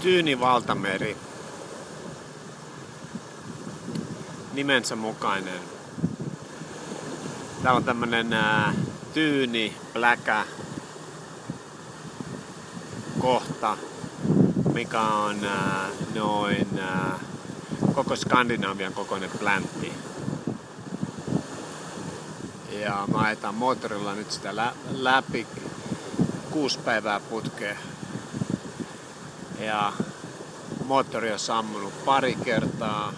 Tyyni valtameri, nimensä mukainen. Täällä on tämmönen tyyni, pläkä kohta, mikä on noin koko Skandinavian kokoinen pläntti. Ja mä ajetaan moottorilla nyt sitä läpi 6 päivää putkeen. Ja moottori on sammunut pari kertaa.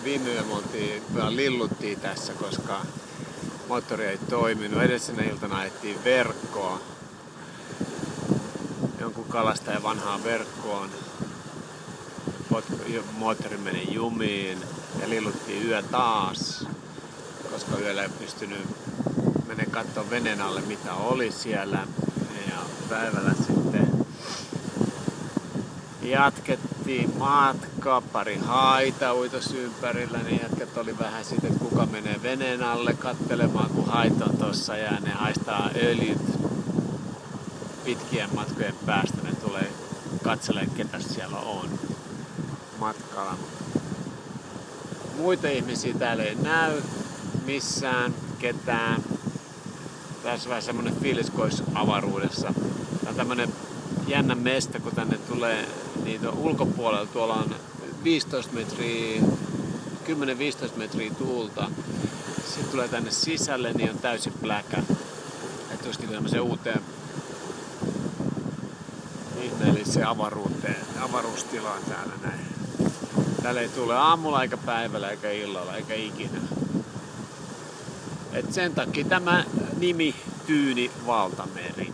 Viime yönä lilluttiin tässä, koska moottori ei toiminut. Edellisenä iltana ajettiin verkkoa. Jonkun kalastajan vanhaan verkkoon. Moottori meni jumiin ja lilluttiin yö taas, koska yöllä ei pystynyt mennä katsomaan veneen alle mitä oli siellä. Ja päivällä sitten jatkettiin matkaa, pari haita uitos ympärillä, niin jätkät oli vähän siitä, että kuka menee veneen alle katselemaan, kun haita on tossa ja ne haistaa öljyt pitkien matkojen päästä, ne tulee katselemaan, ketä siellä on matkalla. Muita ihmisiä täällä ei näy missään ketään. Tässä on vähän semmonen fiilis, kun olisi avaruudessa. Tää on tämmönen jännä mesta, kun tänne tulee niitä ulkopuolella. Tuolla on 15 metriä, 10-15 metriä tuulta. Sitten tulee tänne sisälle, niin on täysin pläkä. Että olisi niin tämmöiseen uuteen ihmeelliseen avaruustilaan täällä näin. Täällä ei tule aamulla eikä päivällä eikä illalla eikä ikinä. Et sen takia tämä nimi Tyyni valtameri.